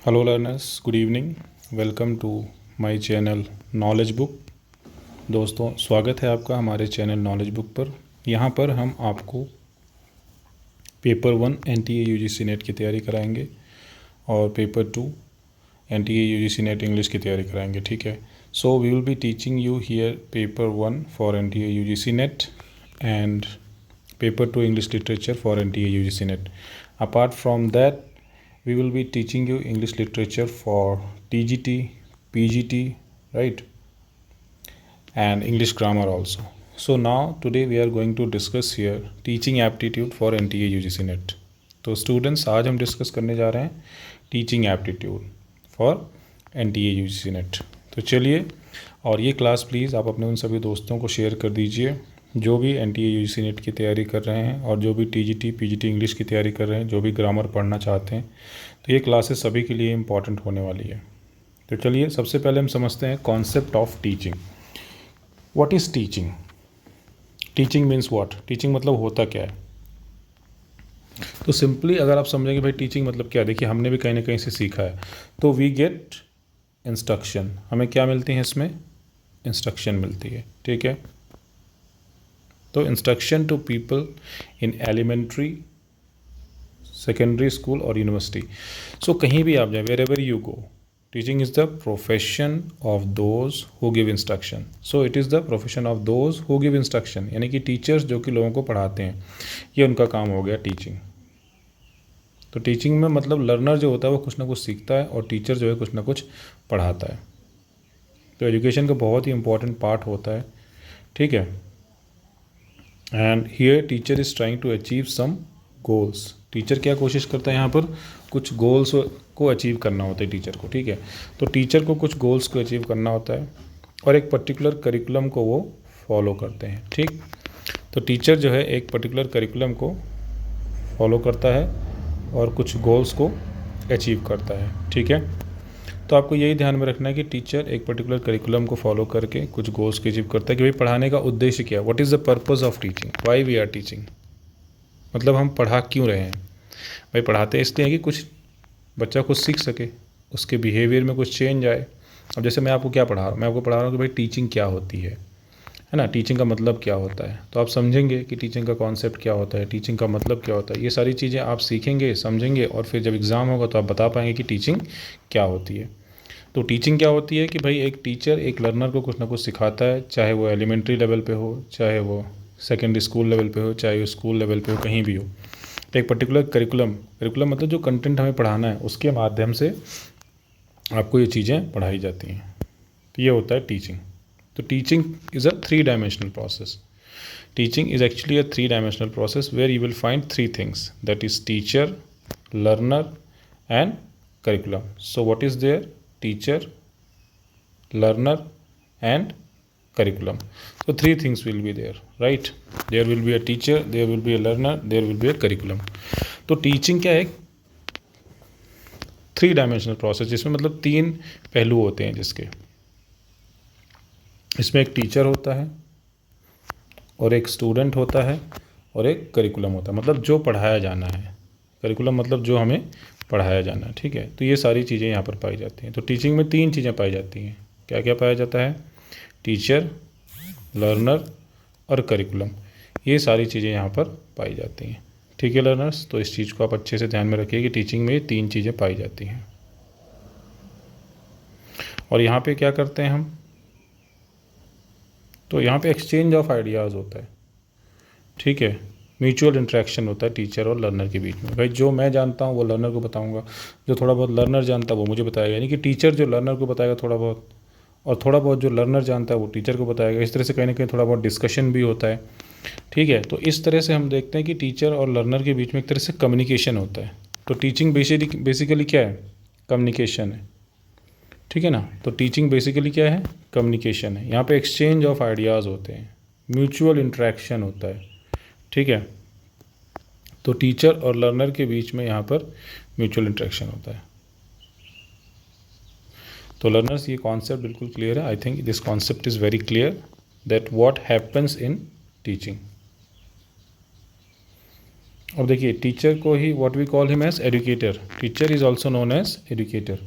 Hello learners, good evening. Welcome to my channel knowledge book. दोस्तों, स्वागत है आपका हमारे चैनल नॉलेज बुक पर। यहाँ पर हम आपको पेपर 1 एनटीए यूजीसी नेट की तैयारी कराएंगे और paper 2 NTA UGC NET English की तैयारी कराएंगे। ठीक है। So we will be teaching you here paper 1 for NTA UGC NET and paper 2 English literature for NTA UGC NET. Apart from that, we will be teaching you English literature for TGT, PGT, right, and English grammar also. So now today we are going to discuss here teaching aptitude for NTA UGC NET. तो students, आज हम discuss करने जा रहे हैं teaching aptitude for NTA UGC NET। तो चलिए, और ये क्लास प्लीज़ आप अपने उन सभी दोस्तों को शेयर कर दीजिए जो भी एनटीए यूजीसी नेट की तैयारी कर रहे हैं और जो भी टीजीटी पीजीटी इंग्लिश की तैयारी कर रहे हैं, जो भी ग्रामर पढ़ना चाहते हैं। तो ये क्लासेस सभी के लिए इम्पॉर्टेंट होने वाली है। तो चलिए, सबसे पहले हम समझते हैं concept of teaching. What is teaching? Teaching means what? Teaching मतलब होता क्या है? तो सिंपली अगर आप समझेंगे भाई टीचिंग मतलब क्या, देखिए हमने भी कहीं ना कहीं से सीखा है। तो वी गेट इंस्ट्रक्शन, हमें क्या मिलती है इसमें? इंस्ट्रक्शन मिलती है। ठीक है। तो instruction to people in elementary, secondary school और यूनिवर्सिटी। सो कहीं भी आप जाए, wherever you go, teaching is the profession of those who give instruction. So it is the profession of those who give instruction, यानी कि teachers जो कि लोगों को पढ़ाते हैं, ये उनका काम हो गया टीचिंग। तो टीचिंग में मतलब लर्नर जो होता है वो कुछ ना कुछ सीखता है और टीचर जो है कुछ ना कुछ पढ़ाता है। तो एजुकेशन का बहुत ही इंपॉर्टेंट पार्ट होता है। ठीक है। And here teacher is trying to achieve some goals. Teacher क्या कोशिश करता है यहाँ पर? कुछ गोल्स को अचीव करना होता है टीचर को। ठीक है। तो टीचर को कुछ गोल्स को अचीव करना होता है और एक पर्टिकुलर करिकुलम को वो फॉलो करते हैं। ठीक। तो टीचर जो है एक पर्टिकुलर करिकुलम को फॉलो करता है और कुछ गोल्स को अचीव करता है। ठीक है। तो आपको यही ध्यान में रखना है कि टीचर एक पर्टिकुलर करिकुलम को फॉलो करके कुछ गोल्स को अचीव करता है कि भाई पढ़ाने का उद्देश्य क्या है। What is the purpose of teaching? Why we are teaching? मतलब हम पढ़ा क्यों रहे हैं? भाई पढ़ाते इसलिए हैं कि कुछ बच्चा कुछ सीख सके, उसके बिहेवियर में कुछ चेंज आए। अब जैसे मैं आपको क्या पढ़ा रहा हूँ, मैं आपको पढ़ा रहा हूँ कि भाई टीचिंग क्या होती है ना, टीचिंग का मतलब क्या होता है। तो आप समझेंगे कि टीचिंग का कॉन्सेप्ट क्या होता है, टीचिंग का मतलब क्या होता है। ये सारी चीज़ें आप सीखेंगे, समझेंगे, और फिर जब एग्ज़ाम होगा तो आप बता पाएंगे कि टीचिंग क्या होती है। तो टीचिंग क्या होती है कि भाई एक टीचर एक लर्नर को कुछ ना कुछ सिखाता है, चाहे वो एलिमेंट्री लेवल पे हो, चाहे वो सेकेंडरी स्कूल लेवल पे हो, चाहे वो स्कूल लेवल पे हो, कहीं भी हो। तो एक पर्टिकुलर करिकुलम, करिकुलम मतलब जो कंटेंट हमें पढ़ाना है उसके माध्यम से आपको ये चीज़ें पढ़ाई जाती हैं। तो ये होता है टीचिंग। तो teaching is a 3 dimensional process. Teaching is actually a 3-dimensional process where you will find 3 things, that is teacher, learner and curriculum. So what is there? Teacher, learner and curriculum. So 3 things will be there, right? There will be a teacher, there will be a learner, there will be a curriculum. तो teaching क्या है? 3-dimensional process, जिसमें मतलब 3 पहलू होते हैं जिसके। इसमें एक टीचर होता है और एक स्टूडेंट होता है और एक करिकुलम होता है, मतलब जो पढ़ाया जाना है। करिकुलम मतलब जो हमें पढ़ाया जाना है। ठीक है। तो ये सारी चीज़ें यहाँ पर पाई जाती हैं। तो टीचिंग में 3 चीज़ें पाई जाती हैं। क्या क्या पाया जाता है? टीचर, लर्नर और करिकुलम। ये सारी चीज़ें यहाँ पर पाई जाती हैं। ठीक है लर्नर्स, तो इस चीज़ को आप अच्छे से ध्यान में रखिए कि टीचिंग में ये 3 चीज़ें पाई जाती हैं। और यहाँ पे क्या करते हैं हम? तो यहाँ पे एक्सचेंज ऑफ आइडियाज़ होता है। ठीक है। म्यूचुअल इंटरेक्शन होता है टीचर और लर्नर के बीच में। भाई जो मैं जानता हूँ वो लर्नर को बताऊँगा, जो थोड़ा बहुत लर्नर जानता है वो मुझे बताएगा। यानी कि टीचर जो लर्नर को बताएगा थोड़ा बहुत, और थोड़ा बहुत जो लर्नर जानता है वो टीचर को बताएगा। इस तरह से कहीं ना कहीं थोड़ा बहुत डिस्कशन भी होता है। ठीक है। तो इस तरह से हम देखते हैं कि टीचर और लर्नर के बीच में एक तरह से कम्युनिकेशन होता है। तो टीचिंग बेसिकली क्या है? कम्युनिकेशन है। ठीक है ना। तो टीचिंग बेसिकली क्या है? कम्युनिकेशन है। यहाँ पे एक्सचेंज ऑफ आइडियाज़ होते हैं, म्यूचुअल इंटरेक्शन होता है। ठीक है। तो टीचर और लर्नर के बीच में यहाँ पर म्यूचुअल इंटरेक्शन होता है। तो लर्नर्स, ये कॉन्सेप्ट बिल्कुल क्लियर है। I think this concept is very clear that what happens in teaching. अब देखिए टीचर को ही what we call him as educator, teacher is also known as educator,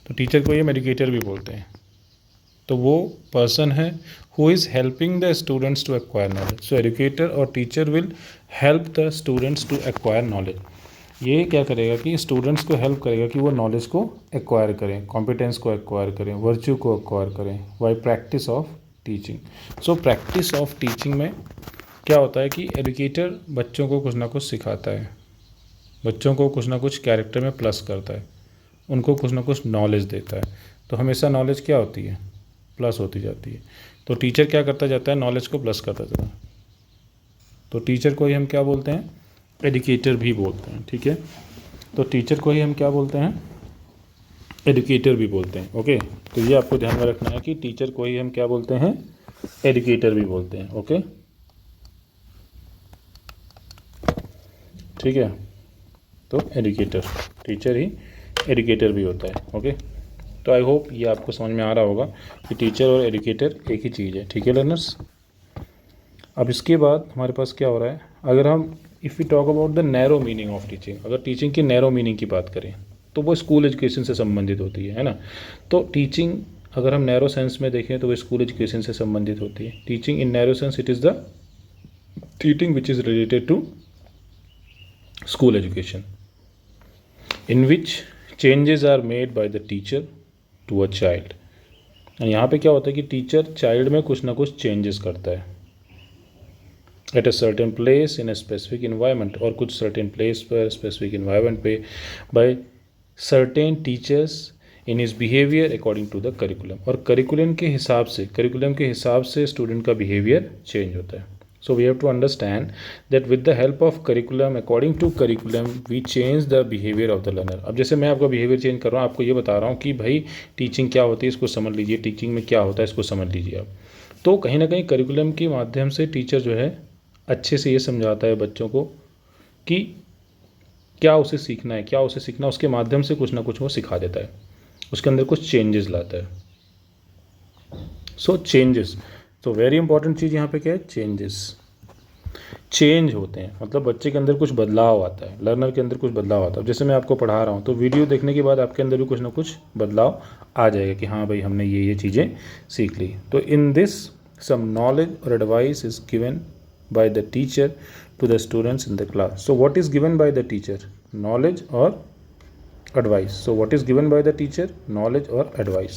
तो टीचर को ही हम एजुकेटर भी बोलते हैं। तो वो पर्सन है who is helping the students to acquire knowledge. So educator और teacher will help the students to acquire knowledge. ये क्या करेगा कि स्टूडेंट्स को हेल्प करेगा कि वो नॉलेज को एक्वायर करें, कॉम्पिटेंस को एक्वायर करें, वर्च्यू को एक्वायर करें bye practice of teaching. So practice of teaching में क्या होता है कि एजुकेटर बच्चों को कुछ ना कुछ सिखाता है, बच्चों को कुछ ना कुछ कैरेक्टर में प्लस करता है, उनको कुछ ना कुछ नॉलेज देता है। तो हमेशा नॉलेज क्या होती है, प्लस होती जाती है। तो टीचर क्या करता जाता है, नॉलेज को प्लस करता जाता है। तो टीचर को ही हम क्या बोलते हैं, एजुकेटर भी बोलते हैं। ठीक है, तो टीचर को ही हम क्या बोलते हैं, एजुकेटर भी बोलते हैं। ओके, तो ये आपको ध्यान में रखना है कि टीचर को ही हम क्या बोलते हैं, एजुकेटर भी बोलते हैं। ओके, ठीक है, तो एजुकेटर, टीचर ही एजुकेटर भी होता है। ओके, तो आई होप ये आपको समझ में आ रहा होगा कि टीचर और एजुकेटर एक ही चीज़ है। ठीक है लर्नर्स, अब इसके बाद हमारे पास क्या हो रहा है, अगर हम if you talk about the narrow meaning of teaching, अगर टीचिंग की नैरो मीनिंग की बात करें तो वो स्कूल एजुकेशन से संबंधित होती है ना। तो टीचिंग अगर हम नैरो सेंस में देखें तो वो स्कूल एजुकेशन से संबंधित होती है। Teaching in narrow sense it is the teaching which is related to school education in which changes are made by the teacher to a child. यहाँ पे क्या होता है कि टीचर चाइल्ड में कुछ ना कुछ चेंजेस करता है at a certain place in a specific environment, और कुछ सर्टेन प्लेस पर स्पेसिफिक इन्वायरमेंट पे by certain teachers in his behaviour according to the curriculum, और करिकुलम के हिसाब से स्टूडेंट का बिहेवियर चेंज होता है। So we have to understand that with the help of curriculum, according to curriculum we change the behaviour of the learner. अब जैसे मैं आपका बिहेवियर चेंज कर रहा हूँ, आपको ये बता रहा हूँ कि भाई टीचिंग क्या होती है इसको समझ लीजिए, टीचिंग में क्या होता है इसको समझ लीजिए आप। तो कहीं ना कहीं करिकुलम के माध्यम से टीचर जो है अच्छे से ये समझाता है बच्चों को कि क्या उसे सीखना है, उसके माध्यम से कुछ ना कुछ वो सिखा देता है, उसके अंदर कुछ चेंजेस लाता है। सो चेंजेस, तो वेरी इंपॉर्टेंट चीज़ यहाँ पे क्या है, चेंजेस, चेंज होते हैं, मतलब बच्चे के अंदर कुछ बदलाव आता है, लर्नर के अंदर कुछ बदलाव आता है। जैसे मैं आपको पढ़ा रहा हूँ तो वीडियो देखने के बाद आपके अंदर भी कुछ ना कुछ बदलाव आ जाएगा कि हाँ भाई हमने ये चीज़ें सीख ली। तो इन दिस सम नॉलेज और advice is given by the teacher to the students in the class. So what is given by the teacher? Knowledge or advice? So what is given by the teacher? Knowledge or advice?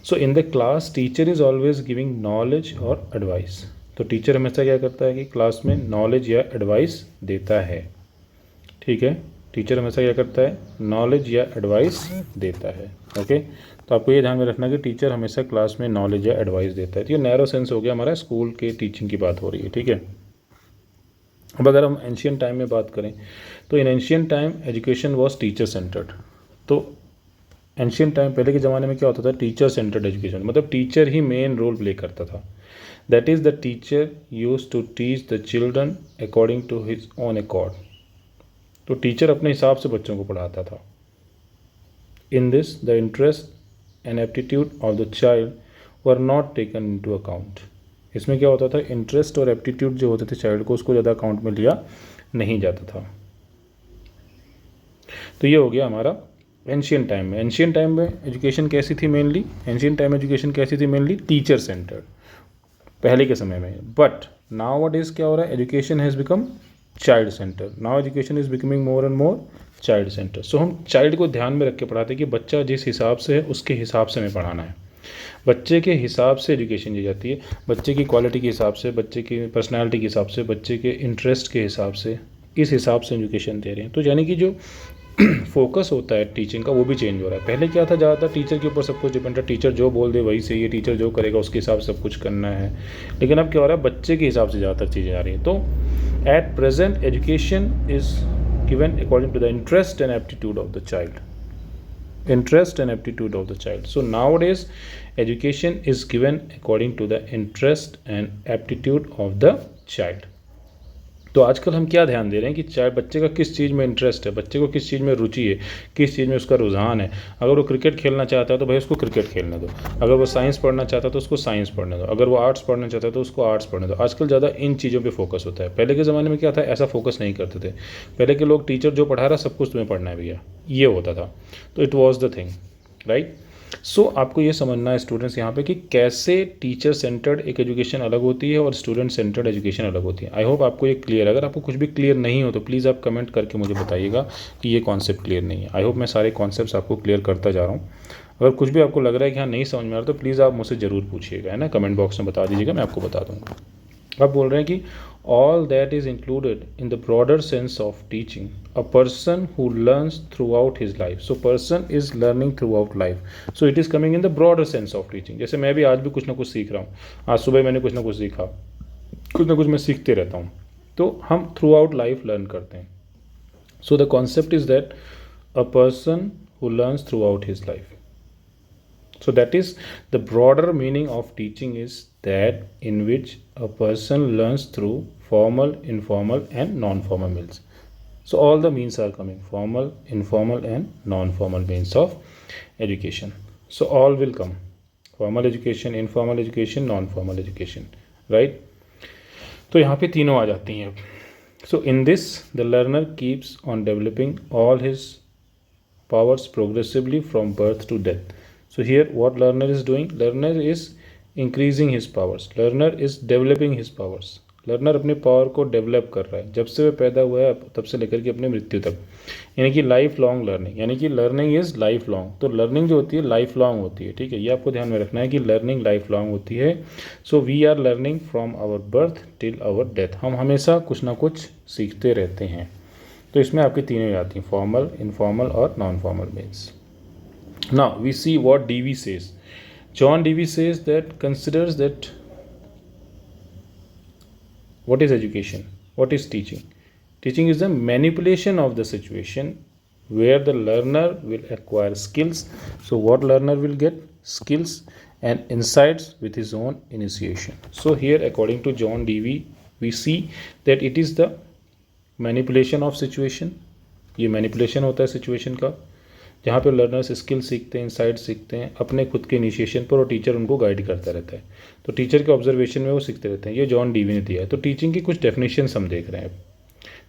So in the class teacher is always giving knowledge or advice. तो teacher हमेशा क्या करता है कि class में knowledge या advice देता है। ठीक है, टीचर हमेशा क्या करता है, नॉलेज या एडवाइस देता है। ओके, तो आपको ये ध्यान में रखना कि टीचर हमेशा क्लास में नॉलेज या एडवाइस देता है। तो ये नैरो सेंस हो गया, हमारा स्कूल के टीचिंग की बात हो रही है। ठीक है, अब अगर हम एंशियंट टाइम में बात करें तो in ancient time education was teacher centred. तो एंशियंट टाइम पहले के ज़माने में क्या होता था, टीचर सेंटर्ड एजुकेशन, मतलब टीचर ही मेन रोल प्ले करता था। That is the teacher use to teach the children according to his own accord. तो टीचर अपने हिसाब से बच्चों को पढ़ाता था। In this the interest and aptitude of the child were not taken into account. इसमें क्या होता था, इंटरेस्ट और एप्टीट्यूड जो होते थे चाइल्ड को, उसको ज़्यादा अकाउंट में लिया नहीं जाता था। तो ये हो गया हमारा एंशियंट टाइम में। एंशियंट टाइम में एजुकेशन कैसी थी मेनली, एंशियंट टाइम एजुकेशन कैसी थी मेनली, टीचर सेंटर्ड पहले के समय में। बट नाउ व्हाट इज़ क्या हो रहा है, education has become child center. Now education is becoming more and more child center. So हम चाइल्ड को ध्यान में रख के पढ़ाते हैं कि बच्चा जिस हिसाब से है उसके हिसाब से हमें पढ़ाना है, बच्चे के हिसाब से एजुकेशन दी जाती है, बच्चे की क्वालिटी के हिसाब से, बच्चे की पर्सनालिटी के हिसाब से, बच्चे के इंटरेस्ट के हिसाब से, इस हिसाब से एजुकेशन दे रहे हैं। तो यानी कि जो फोकस होता है टीचिंग का वो भी चेंज हो रहा है। पहले क्या था, ज़्यादातर टीचर के ऊपर सब कुछ डिपेंड है, टीचर जो बोल दे वही सही है, टीचर जो करेगा उसके हिसाब से सब कुछ करना है। लेकिन अब क्या हो रहा है, बच्चे के हिसाब से ज़्यादातर चीज़ें आ रही हैं। तो at present education is given according to the interest and aptitude of the child, interest and aptitude of the child. So nowadays education is given according to the interest and aptitude of the child. तो आजकल हम क्या ध्यान दे रहे हैं कि चाहे बच्चे का किस चीज़ में इंटरेस्ट है, बच्चे को किस चीज़ में रुचि है, किस चीज़ में उसका रुझान है। अगर वो क्रिकेट खेलना चाहता है तो भाई उसको क्रिकेट खेलने दो, अगर वो साइंस पढ़ना चाहता है तो उसको साइंस पढ़ने दो, अगर वो आर्ट्स पढ़ना चाहता है तो उसको आर्ट्स पढ़ने दो। आजकल ज़्यादा इन चीज़ों पर फोकस होता है। पहले के ज़माने में क्या था, ऐसा फोकस नहीं करते थे। पहले के लोग टीचर जो पढ़ा रहा सब कुछ तुम्हें पढ़ना है भैया, ये होता था। तो it was the thing, right. So आपको ये समझना है स्टूडेंट्स यहाँ पे कि कैसे टीचर सेंटर्ड एक एजुकेशन अलग होती है और स्टूडेंट सेंटर्ड एजुकेशन अलग होती है। आई होप आपको ये क्लियर। अगर आपको कुछ भी क्लियर नहीं हो तो प्लीज़ आप कमेंट करके मुझे बताइएगा कि ये कॉन्सेप्ट क्लियर नहीं है। आई होप मैं सारे कॉन्सेप्ट्स आपको क्लियर करता जा रहा हूँ। अगर कुछ भी आपको लग रहा है कि हाँ नहीं समझ में आ रहा तो प्लीज़ आप मुझसे ज़रूर पूछिएगा, है ना, कमेंट बॉक्स में बता दीजिएगा, मैं आपको बता दूँगा। आप बोल रहे हैं कि all that is included in the broader sense of teaching, a person who learns throughout his life. So person is learning throughout life, so it is coming in the broader sense of teaching. जैसे मैं भी आज भी कुछ ना कुछ सीख रहा हूँ, आज सुबह मैंने कुछ ना कुछ सीखा, कुछ ना कुछ मैं सीखते रहता हूँ, तो हम थ्रू आउट लाइफ लर्न करते हैं. So the concept is that a person who learns throughout his life. So that is the broader meaning of teaching, is that in which a person learns through formal, informal and non-formal means. So all the means are coming: formal, informal and non-formal means of education. So all will come: formal education, informal education, non-formal education, right? तो यहाँ पे तीनों आ जाती हैं. So in this the learner keeps on developing all his powers progressively from birth to death. So here what learner is doing? Learner is increasing his powers. Learner is developing his powers. Learner अपने power को develop कर रहा है जब से वह पैदा हुआ है तब से लेकर के अपने मृत्यु तक, यानी कि लाइफ लॉन्ग लर्निंग, यानी कि लर्निंग इज़ लाइफ लॉन्ग. तो लर्निंग जो होती है लाइफ लॉन्ग होती है, ठीक है, ये आपको ध्यान में रखना है कि लर्निंग लाइफ लॉन्ग होती है. So we are learning from our birth till our death. हम हमेशा कुछ ना कुछ सीखते रहते हैं. तो इसमें आपकी तीनों आती हैं: फॉर्मल, इनफॉर्मल और non formal means. Now we see what Dewey says. John Dewey says that considers that what is education, what is teaching. Teaching is the manipulation of the situation where the learner will acquire skills. So what learner will get? Skills and insights with his own initiation. So here according to John Dewey we see that it is the manipulation of situation. ये manipulation होता है situation का, जहाँ पे learners skill सीखते हैं, insight सीखते हैं अपने खुद के इनिशिएशन पर, और टीचर उनको गाइड करता रहता है. तो टीचर के ऑब्जर्वेशन में वो सीखते रहते हैं. ये जॉन डीवी ने दिया है. तो टीचिंग की कुछ डेफिनेशंस हम देख रहे हैं.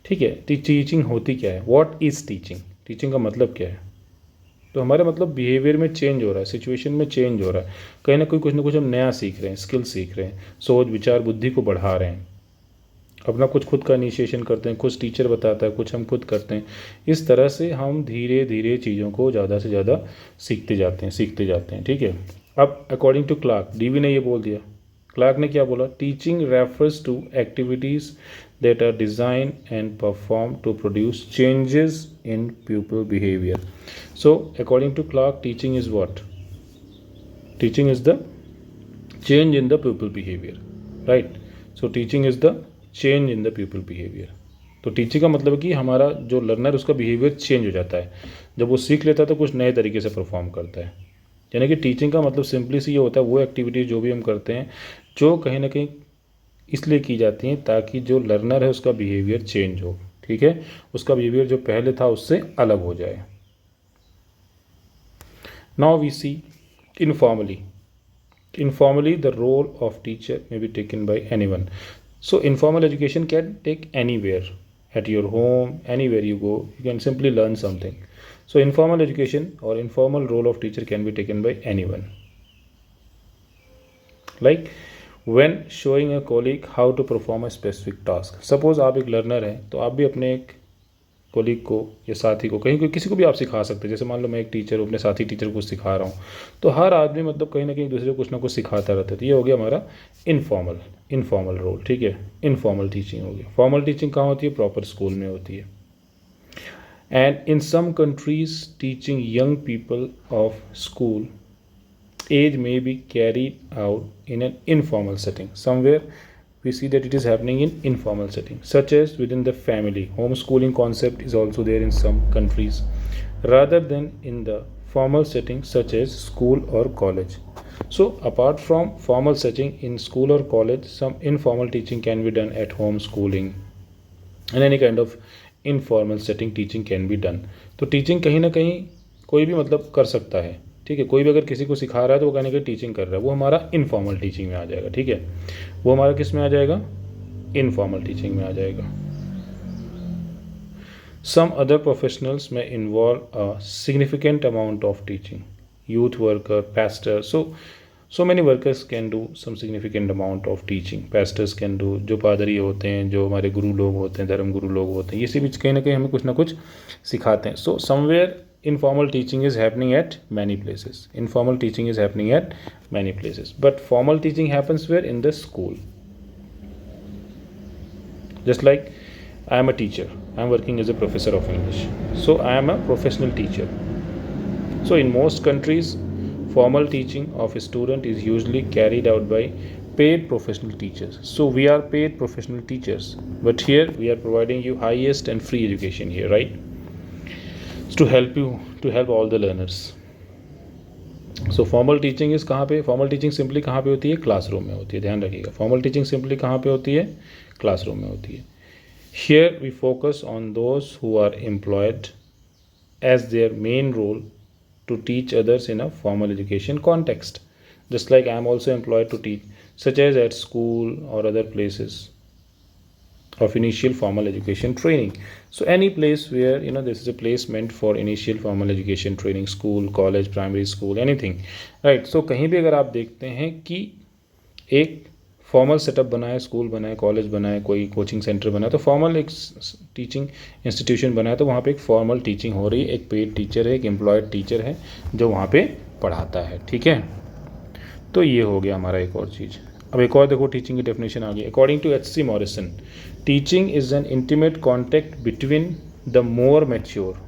ठीक है, टीचिंग होती क्या है? What is teaching? टीचिंग का मतलब क्या है? तो हमारा मतलब बिहेवियर में चेंज हो रहा है, सिचुएशन में चेंज हो रहा है, कहीं ना कुछ हम नया सीख रहे हैं, स्किल सीख रहे हैं, सोच विचार बुद्धि को बढ़ा रहे हैं, अपना कुछ खुद का इनिशिएशन करते हैं, कुछ टीचर बताता है, कुछ हम खुद करते हैं. इस तरह से हम धीरे धीरे चीज़ों को ज़्यादा से ज़्यादा सीखते जाते हैं. ठीक है. अब अकॉर्डिंग टू क्लार्क, डीवी ने ये बोल दिया. क्लार्क ने क्या बोला? Teaching refers to activities that are design and perform to produce changes in people behaviour. So according to Clark teaching is what? Teaching is the change in the people behaviour, right. So teaching is the change in the people behaviour. तो teaching का मतलब कि हमारा जो learner उसका behaviour change हो जाता है. जब वो सीख लेता है तो कुछ नए तरीके से परफॉर्म करता है. यानी कि टीचिंग का मतलब सिंपली सी ये होता है, वो एक्टिविटीज़ जो भी हम करते हैं जो कहीं ना कहीं इसलिए की जाती हैं ताकि जो लर्नर है उसका बिहेवियर चेंज हो. ठीक है, उसका बिहेवियर जो पहले था उससे अलग हो जाए. Now we see informally. Informally, the role of teacher may be taken by anyone. So informal education can take anywhere, at your home, anywhere you go, you can simply learn something. So informal education or informal role of teacher can be taken by anyone. Like when showing a colleague how to perform a specific task. Suppose आप एक learner हैं तो आप भी अपने एक colleague को या साथी को, कहीं किसी को भी आप सिखा सकते हैं. जैसे मान लो मैं एक टीचर हूँ, अपने साथी टीचर को सिखा रहा हूँ, तो हर आदमी मतलब कहीं ना कहीं दूसरे को कुछ ना कुछ सिखाता रहता है. तो ये हो गया हमारा इनफॉर्मल रोल. ठीक है, इनफॉर्मल टीचिंग हो गया. फॉर्मल टीचिंग कहाँ होती है? प्रॉपर स्कूल में होती है. And in some countries teaching young people of school age may be carried out in an informal setting. Somewhere we see that it is happening in informal setting, such as within the family. Homeschooling concept is also there in some countries, rather than in the formal setting such as school or college. So apart from formal setting in school or college, some informal teaching can be done at homeschooling. In any kind of informal setting teaching can be done. तो teaching कहीं ना कहीं कोई भी मतलब कर सकता है, ठीक है। कोई भी अगर किसी को सिखा रहा है तो वो कहने की टीचिंग कर रहा है, वो हमारा इनफॉर्मल टीचिंग में आ जाएगा, ठीक है। वो हमारा किस में आ जाएगा, इनफॉर्मल टीचिंग में आ जाएगा। सम अदर प्रोफेशनल्स में involve a significant amount of teaching, youth worker, pastor. So many workers can do some significant amount of teaching. Pastors can do, जो पादरी होते हैं, जो हमारे गुरु लोग होते हैं, धर्म गुरु लोग होते हैं, ये सभी कहीं ना कहीं हमें कुछ ना कुछ सिखाते हैं। So somewhere informal teaching is happening at many places. Informal teaching is happening at many places. But formal teaching happens where? In the school. Just like I am a teacher. I am working as a professor of English. So I am a professional teacher. So in most countries, formal teaching of a student is usually carried out by paid professional teachers. So we are paid professional teachers, but here we are providing you highest and free education here, right? It's to help you, to help all the learners. So formal teaching is कहाँ पे? Formal teaching simply कहाँ पे होती है? Classroom में होती है, ध्यान रखिएगा। Formal teaching simply कहाँ पे होती है? क्लासरूम में होती है। Here we focus on those who are employed as their main role to teach others in a formal education context, just like I am also employed to teach, such as at school or other places of initial formal education training. So any place where this is a place meant for initial formal education training, school, college, primary school, anything, right? So कहीं भी अगर आप देखते हैं कि एक formal setup बना है, स्कूल बना है, कॉलेज बना है, कोई कोचिंग सेंटर बना है, तो फॉर्मल एक टीचिंग इंस्टीट्यूशन बना है, तो वहाँ पे एक फॉर्मल टीचिंग हो रही है, एक पेड टीचर है, एक एम्प्लॉयड टीचर है जो वहाँ पे पढ़ाता है, ठीक है। तो ये हो गया हमारा एक और चीज़। अब एक और देखो टीचिंग की डेफिनेशन आ गई। According to H.C. Morrison, teaching is an intimate contact between the more mature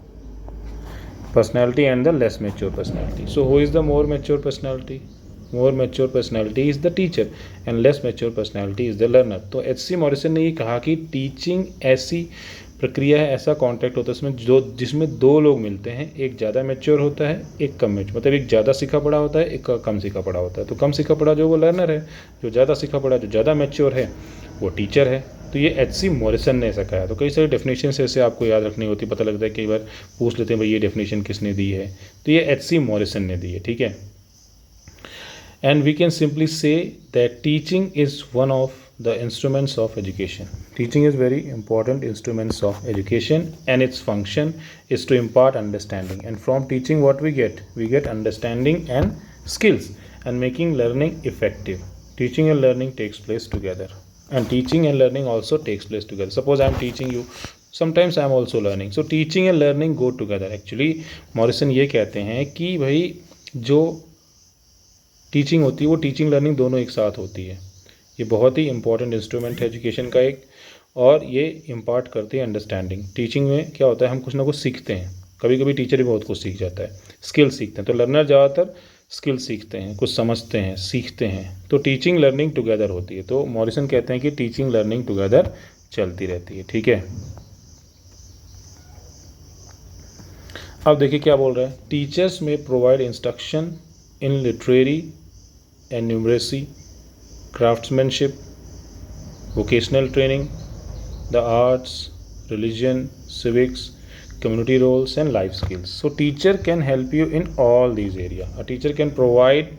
personality and the less mature personality. So who is the more mature personality? More mature personality is the teacher and less mature personality is the learner. तो H.C. Morrison ने ये कहा कि teaching ऐसी प्रक्रिया है, ऐसा contact होता है उसमें जिसमें दो लोग मिलते हैं, एक ज़्यादा मैच्योर होता है, एक कम मैच्योर, मतलब एक ज़्यादा सीखा पड़ा होता है, एक कम सीखा पड़ा होता है। तो कम सीखा पड़ा जो वो लर्नर है, जो ज़्यादा सीखा पड़ा, जो ज़्यादा मैच्योर है, वो टीचर है। तो ये H.C. मॉरिसन ने ऐसा कहा है। तो कई सारी डेफिनेशन ऐसे आपको याद रखनी होती, पता लगता है, कई बार पूछ लेते हैं भाई ये डेफिनेशन किसने दी है, तो ये H.C. मॉरिसन ने दी है, ठीक है। And we can simply say that teaching is one of the instruments of education. Teaching is very important instruments of education, and its function is to impart understanding. And from teaching what we get? We get understanding and skills and making learning effective. Teaching and learning takes place together. And teaching and learning also takes place together. Suppose I am teaching you, sometimes I am also learning. So teaching and learning go together. Actually, Morrison ये कहते हैं कि भाई जो teaching होती है वो teaching learning दोनों एक साथ होती है। ये बहुत ही इंपॉर्टेंट इंस्ट्रूमेंट है एजुकेशन का एक, और ये इम्पार्ट करती है अंडरस्टैंडिंग। टीचिंग में क्या होता है, हम कुछ ना कुछ सीखते हैं, कभी कभी टीचर भी बहुत कुछ सीख जाता है, स्किल सीखते हैं। तो लर्नर ज़्यादातर स्किल सीखते हैं, कुछ समझते हैं, सीखते हैं। तो टीचिंग लर्निंग टुगेदर होती है। तो मॉरिसन कहते हैं कि टीचिंग लर्निंग टुगेदर चलती रहती है, ठीक है। अब देखिए क्या बोल रहा है, टीचर्स में provide instruction in literary and numeracy, craftsmanship, vocational training, the arts, religion, civics, community roles and life skills. So teacher can help you in all these areas. A teacher can provide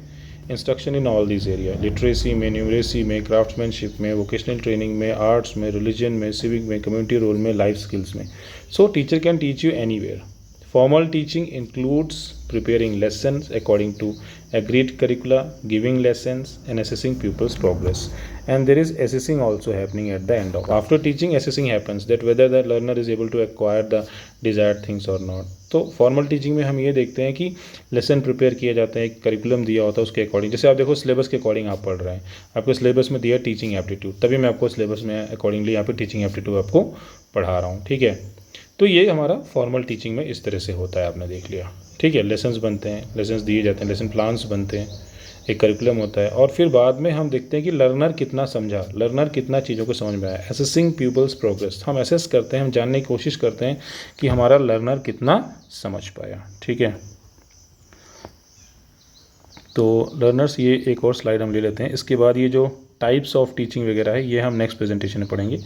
instruction in all these areas, literacy में, numeracy में, craftsmanship में, vocational training में, arts में, religion में, civic में, community role में, life skills में. So teacher can teach you anywhere. Formal teaching includes preparing lessons according to agreed curricula, giving lessons and assessing pupils' progress. And there is assessing also happening at the end of. After teaching, assessing happens that whether the learner is able to acquire the desired things or not. तो formal teaching में हम ये देखते हैं कि lesson prepare किए जाते हैं, एक करिकुलम दिया होता है उसके अकॉर्डिंग। जैसे आप देखो सिलेबस के अकॉर्डिंग आप पढ़ रहे हैं, आपको सिलेबस में दिया टीचिंग एप्टीट्यूड, तभी मैं आपको सिलेबस में अकॉर्डिंगली यहाँ पे टीचिंग एप्टीट्यूड आपको पढ़ा रहा हूँ, ठीक है। तो ये हमारा फॉर्मल टीचिंग में इस तरह से होता है, आपने देख लिया, ठीक है। लेसन्स बनते हैं, लेसन्स दिए जाते हैं, लेसन प्लान्स बनते हैं, एक करिकुलम होता है, और फिर बाद में हम देखते हैं कि लर्नर कितना समझा, लर्नर कितना चीज़ों को समझ में आया। असेसिंग पीपल्स प्रोग्रेस, हम असेस करते हैं, हम जानने की कोशिश करते हैं कि हमारा लर्नर कितना समझ पाया, ठीक है। तो लर्नर्स, ये एक और स्लाइड हम ले लेते हैं। इसके बाद ये जो टाइप्स ऑफ टीचिंग वगैरह है ये हम नेक्स्ट प्रेजेंटेशन में पढ़ेंगे।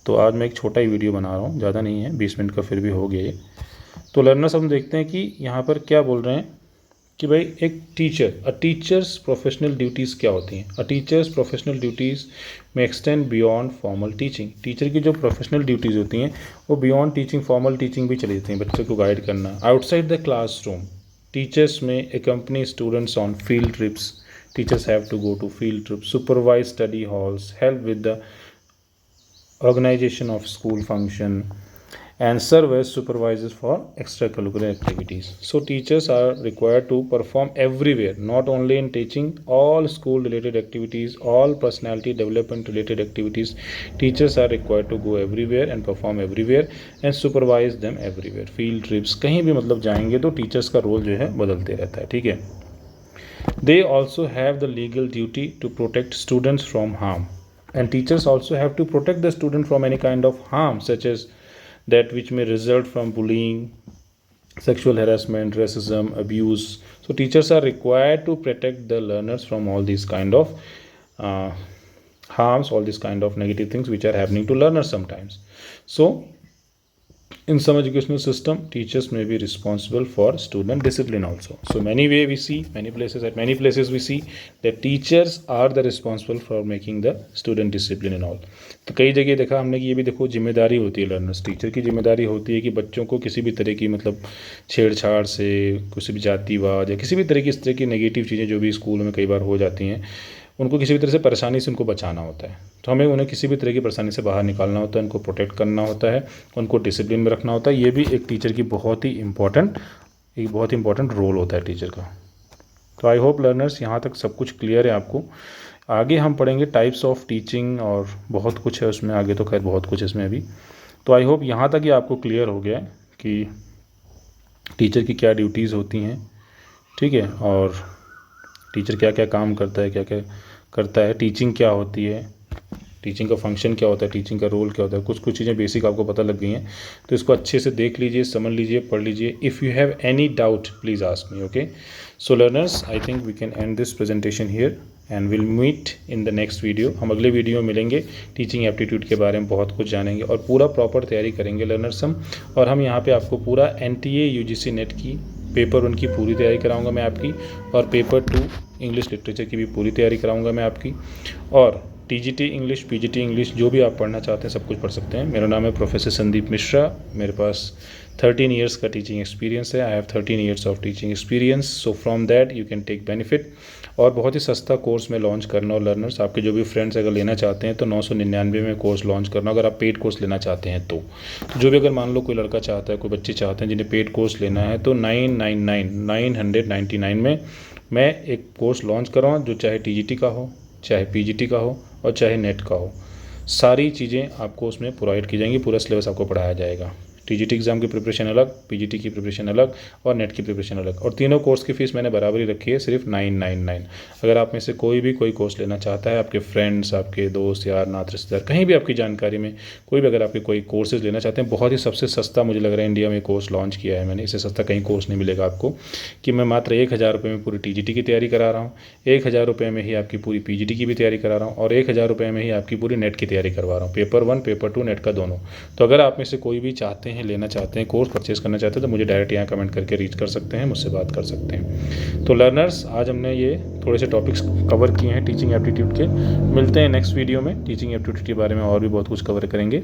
तो आज मैं एक छोटा ही वीडियो बना रहा हूँ, ज़्यादा नहीं है, 20 मिनट का फिर भी हो गया ये। तो लर्नर्स हम देखते हैं कि यहाँ पर क्या बोल रहे हैं कि भाई एक टीचर्स प्रोफेशनल ड्यूटीज़ क्या होती हैं। टीचर्स प्रोफेशनल ड्यूटीज़ में extend beyond formal teaching. Teacher की जो प्रोफेशनल ड्यूटीज़ होती हैं वो बियॉन्ड टीचिंग, फॉर्मल टीचिंग भी चली जाती हैं, बच्चे को गाइड करना। आउटसाइड द क्लासरूम, टीचर्स में accompany students on field trips. Teachers have to go to field trips, supervise study halls, help with the organization of school function, and serve as supervisors for extracurricular activities. So teachers are required to perform everywhere, not only in teaching, all school related activities, all personality development related activities. Teachers are required to go everywhere and perform everywhere and supervise them everywhere. Field trips, कहीं भी मतलब जाएंगे तो teachers का role जो है बदलते रहता है, ठीक है। They also have the legal duty to protect students from harm, and teachers also have to protect the student from any kind of harm, such as that which may result from bullying, sexual harassment, racism, abuse. So teachers are required to protect the learners from all these kind of harms, all these kind of negative things which are happening to learners sometimes. So in some educational system, teachers may be responsible for student discipline also. So many places we see that teachers are the responsible for making the student discipline and all. तो कई जगह देखा हमने कि ये भी देखो जिम्मेदारी होती है लर्नर्स, टीचर की जिम्मेदारी होती है कि बच्चों को किसी भी तरह की मतलब छेड़छाड़ से, किसी भी जातिवाद या किसी भी तरह की इस तरह की नेगेटिव चीज़ें जो भी स्कूल में कई बार हो जाती हैं, उनको किसी भी तरह से परेशानी से उनको बचाना होता है। तो हमें उन्हें किसी भी तरह की परेशानी से बाहर निकालना होता है, उनको प्रोटेक्ट करना होता है, उनको डिसिप्लिन में रखना होता है। ये भी एक टीचर की बहुत ही इम्पॉर्टेंट रोल होता है टीचर का। तो आई होप लर्नर्स यहाँ तक सब कुछ क्लियर है आपको। आगे हम पढ़ेंगे टाइप्स ऑफ टीचिंग और बहुत कुछ है उसमें, आगे तो खैर बहुत कुछ है इसमें अभी। तो आई होप यहाँ तक ही आपको क्लियर हो गया है कि टीचर की क्या ड्यूटीज़ होती हैं, ठीक है, और टीचर क्या क्या काम करता है, क्या क्या करता है, टीचिंग क्या होती है, टीचिंग का फंक्शन क्या होता है, टीचिंग का रोल क्या होता है। कुछ चीज़ें बेसिक आपको पता लग गई हैं, तो इसको अच्छे से देख लीजिए, समझ लीजिए, पढ़ लीजिए। If you have any doubt please ask me, okay. So learners, I think we can end this presentation here and will meet in the next video. हम अगले वीडियो में मिलेंगे, टीचिंग एप्टीट्यूड के बारे में बहुत कुछ जानेंगे और पूरा प्रॉपर तैयारी करेंगे लर्नर्स हम। और हम यहाँ पर आपको पूरा NTA UGC नेट की पेपर 1 की पूरी तैयारी कराऊंगा मैं आपकी, और पेपर 2 इंग्लिश लिटरेचर की भी पूरी तैयारी कराऊंगा मैं आपकी, और TGT इंग्लिश, PGT इंग्लिश, जो भी आप पढ़ना चाहते हैं सब कुछ पढ़ सकते हैं। मेरा नाम है प्रोफेसर संदीप मिश्रा, मेरे पास 13 ईयर्स का टीचिंग एक्सपीरियंस है। I have 13 years of teaching experience, so from that you can take benefit. और बहुत ही सस्ता कोर्स में लॉन्च करना, और लर्नर्स आपके जो भी फ्रेंड्स अगर लेना चाहते हैं तो 999 में कोर्स लॉन्च करना, अगर आप पेड कोर्स लेना चाहते हैं तो जो भी अगर मान लो कोई लड़का चाहता है, कोई बच्चे चाहते हैं जिन्हें पेड कोर्स लेना है, तो 999 में मैं एक कोर्स लॉन्च कर रहा हूँ, जो चाहे TGT का हो, चाहे PGT का हो और चाहे नेट का हो। सारी चीज़ें आपको उसमें प्रोवाइड की जाएंगी, पूरा सिलेबस आपको पढ़ाया जाएगा। TGT एग्ज़ाम की प्रिपरेशन अलग, PGT की प्रिपरेशन अलग और नेट की प्रिपरेशन अलग, और तीनों कोर्स की फ़ीस मैंने बराबरी रखी है, सिर्फ 999। अगर आप में से कोई भी कोई कोर्स लेना चाहता है, आपके फ्रेंड्स, आपके दोस्त, यार, नात, रिश्तेदार, कहीं भी आपकी जानकारी में कोई भी अगर आपके कोई कोर्सेज लेना चाहते हैं, बहुत ही सबसे सस्ता मुझे लग रहा है इंडिया में कोर्स लॉन्च किया है मैंने, इससे सस्ता कहीं कोर्स नहीं मिलेगा आपको, कि मैं मात्र 1000 रुपये में पूरी TGT की तैयारी करा रहा हूँ, 1000 रुपये में ही आपकी पूरी PGT की भी तैयारी करा रहा हूँ, और 1000 रुपये में ही आपकी पूरी नेट की तैयारी करवा रहा हूँ, पेपर 1 पेपर 2 नेट का दोनों। तो अगर आप में से कोई भी चाहते हैं, लेना चाहते हैं, कोर्स परचेस करना चाहते हैं, तो मुझे डायरेक्ट यहाँ कमेंट करके रीच कर सकते हैं, मुझसे बात कर सकते हैं। तो लर्नर्स, आज हमने ये थोड़े से टॉपिक्स कवर किए हैं टीचिंग एप्टीट्यूड के। मिलते हैं नेक्स्ट वीडियो में, टीचिंग एप्टीट्यूड के बारे में और भी बहुत कुछ कवर करेंगे।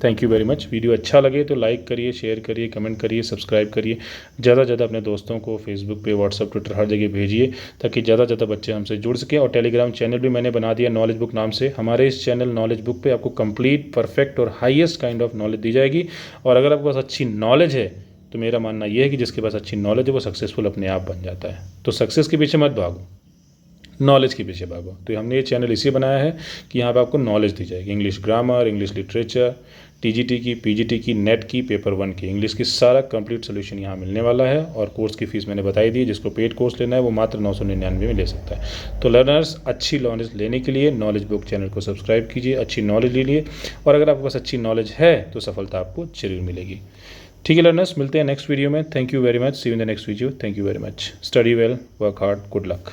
Thank you very much. Video अच्छा लगे तो लाइक करिए, शेयर करिए, कमेंट करिए, सब्सक्राइब करिए, ज़्यादा से ज़्यादा अपने दोस्तों को फेसबुक पे, व्हाट्सअप, ट्विटर, हर जगह भेजिए, ताकि ज़्यादा से ज़्यादा बच्चे हमसे जुड़ सकें। और टेलीग्राम चैनल भी मैंने बना दिया नॉलेज बुक नाम से। हमारे इस चैनल नॉलेज बुक पे आपको कंप्लीट, परफेक्ट और हाईएस्ट काइंड ऑफ नॉलेज दी जाएगी। और अगर आपके पास अच्छी नॉलेज है तो मेरा मानना यह है कि जिसके पास अच्छी नॉलेज है वो सक्सेसफुल अपने आप बन जाता है। तो सक्सेस के पीछे मत भागो, नॉलेज के पीछे भागो। तो हमने ये चैनल इसलिए बनाया है कि यहाँ पे आपको नॉलेज दी जाएगी, English grammar, English literature, TGT की, PGT की, नेट की, पेपर 1 की, इंग्लिश की सारा कंप्लीट सोल्यूशन यहाँ मिलने वाला है। और कोर्स की फ़ीस मैंने बताई दी, जिसको पेड कोर्स लेना है वो मात्र 999 में ले सकता है। तो लर्नर्स, अच्छी नॉलेज लेने के लिए नॉलेज बुक चैनल को सब्सक्राइब कीजिए, अच्छी नॉलेज लीजिए, और अगर आपके पास अच्छी नॉलेज है तो सफलता आपको जरूर मिलेगी। ठीक है लर्नर्स, मिलते हैं नेक्स्ट वीडियो में। Thank you very much, see you in the next video. Thank you very much. Study well, work hard, good luck.